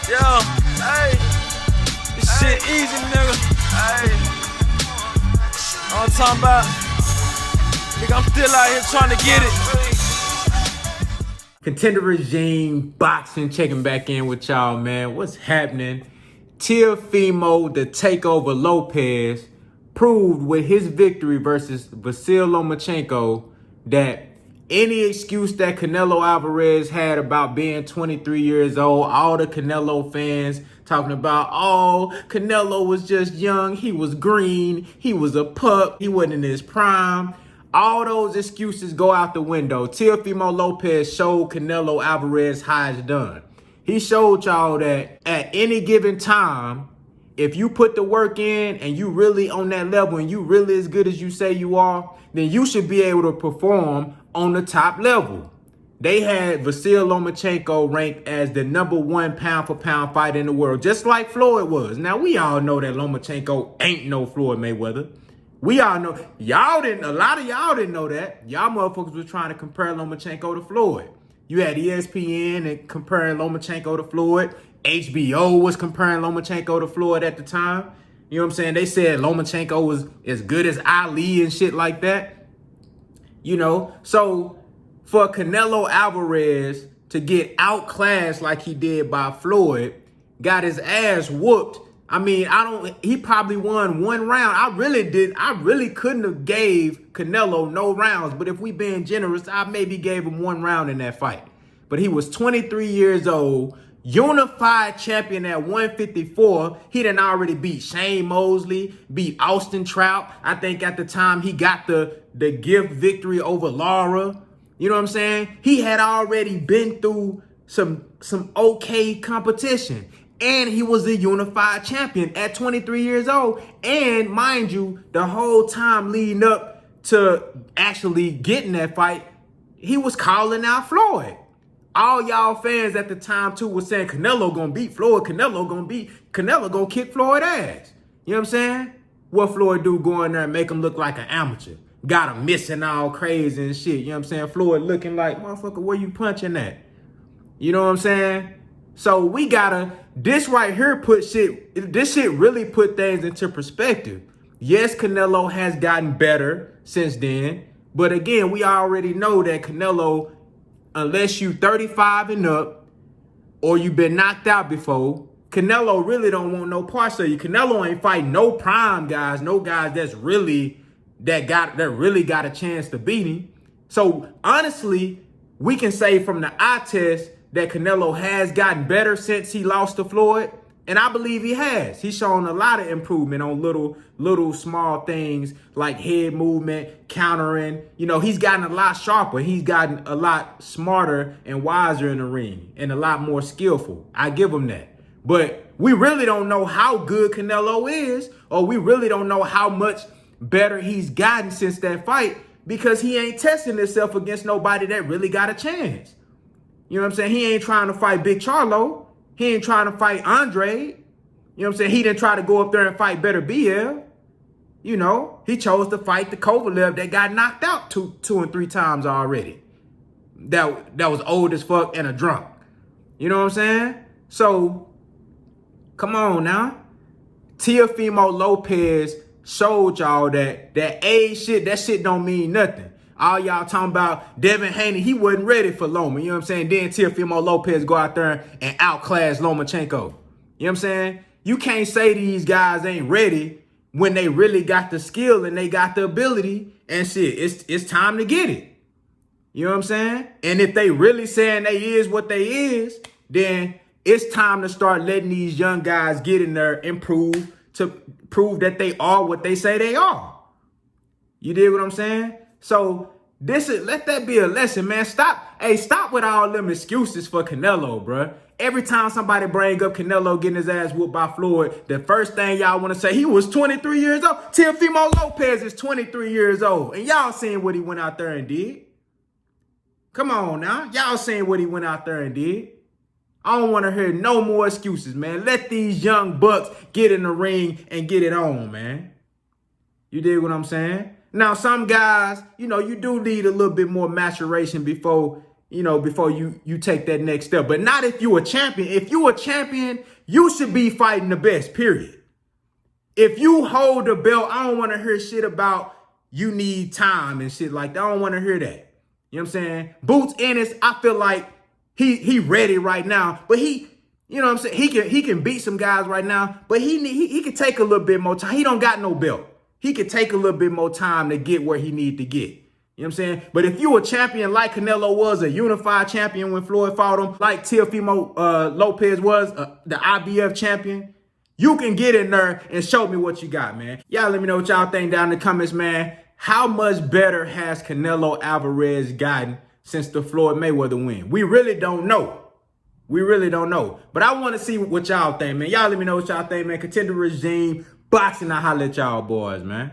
Yo, hey, this shit easy, nigga. Hey, all I'm talking about, nigga, I'm still out here trying to get it. Contender Regime Boxing checking back in with y'all, man. What's happening? Teofimo, the Takeover Lopez, proved with his victory versus Vasyl Lomachenko that any excuse that Canelo Alvarez had about being 23 years old, all the Canelo fans talking about, oh, Canelo was just young, he was green, he was a pup, he wasn't in his prime. All those excuses go out the window. Teofimo Lopez showed Canelo Alvarez how it's done. He showed y'all that at any given time, if you put the work in and you really on that level and you really as good as you say you are, then you should be able to perform on the top level. They had Vasyl Lomachenko ranked as the #1 pound-for-pound fighter in the world, just like Floyd was. Now, we all know that Lomachenko ain't no Floyd Mayweather. We all know. A lot of y'all didn't know that. Y'all motherfuckers was trying to compare Lomachenko to Floyd. You had ESPN and comparing Lomachenko to Floyd. HBO was comparing Lomachenko to Floyd at the time. You know what I'm saying? They said Lomachenko was as good as Ali and shit like that. You know, so for Canelo Alvarez to get outclassed like he did by Floyd, got his ass whooped. I mean, he probably won one round. I really couldn't have gave Canelo no rounds, but if we being generous, I maybe gave him one round in that fight. But he was 23 years old, unified champion at 154. He done already beat Shane Mosley, beat Austin Trout. I think at the time he got the gift victory over Lara. You know what I'm saying? He had already been through some okay competition. And he was a unified champion at 23 years old. And mind you, the whole time leading up to actually getting that fight, he was calling out Floyd. All y'all fans at the time too was saying Canelo gonna beat Floyd, Canelo gonna kick Floyd ass. You know what I'm saying? What Floyd do, go in there and make him look like an amateur? Got him missing all crazy and shit. You know what I'm saying? Floyd looking like, motherfucker, where you punching at? You know what I'm saying? So we gotta, this right here this shit really put things into perspective. Yes, Canelo has gotten better since then. But again, we already know that Canelo, unless you 35 and up or you been knocked out before, Canelo really don't want no parts of you. Canelo ain't fighting no prime guys, no guys that really got a chance to beat him. So honestly, we can say from the eye test that Canelo has gotten better since he lost to Floyd. And I believe he has. He's shown a lot of improvement on little small things like head movement, countering. You know, he's gotten a lot sharper. He's gotten a lot smarter and wiser in the ring and a lot more skillful. I give him that. But we really don't know how good Canelo is, or we really don't know how much better he's gotten since that fight, because he ain't testing himself against nobody that really got a chance. You know what I'm saying? He ain't trying to fight Big Charlo. He ain't trying to fight Andre. You know what I'm saying? He didn't try to go up there and fight Better BL. You know, he chose to fight the Kovalev that got knocked out two and three times already. That was old as fuck and a drunk. You know what I'm saying? So, come on now. Teofimo Lopez showed y'all that age shit, that shit don't mean nothing. All y'all talking about Devin Haney, he wasn't ready for Loma. You know what I'm saying? Then Teofimo Lopez go out there and outclass Lomachenko. You know what I'm saying? You can't say these guys ain't ready when they really got the skill and they got the ability and shit. It's time to get it. You know what I'm saying? And if they really saying they is what they is, then it's time to start letting these young guys get in there and prove that they are what they say they are. You dig what I'm saying? So let that be a lesson, man. Stop with all them excuses for Canelo, bruh. Every time somebody bring up Canelo getting his ass whooped by Floyd, the first thing y'all want to say, he was 23 years old. Teofimo Lopez is 23 years old. And y'all seen what he went out there and did. Come on now. Y'all seen what he went out there and did. I don't want to hear no more excuses, man. Let these young bucks get in the ring and get it on, man. You dig what I'm saying? Now, some guys, you know, you do need a little bit more maturation before before you take that next step. But not if you a champion. If you a champion, you should be fighting the best, period. If you hold the belt, I don't want to hear shit about you need time and shit like that. I don't want to hear that. You know what I'm saying? Boots Ennis, I feel like he ready right now, but you know what I'm saying? He can beat some guys right now, but he can take a little bit more time. He don't got no belt. He could take a little bit more time to get where he need to get. You know what I'm saying? But if you a champion like Canelo was, a unified champion when Floyd fought him, like Teofimo Lopez was, the IBF champion, you can get in there and show me what you got, man. Y'all let me know what y'all think down in the comments, man. How much better has Canelo Alvarez gotten since the Floyd Mayweather win? We really don't know. We really don't know. But I want to see what y'all think, man. Y'all let me know what y'all think, man. Contender regime, boxing, I holla at y'all boys, man.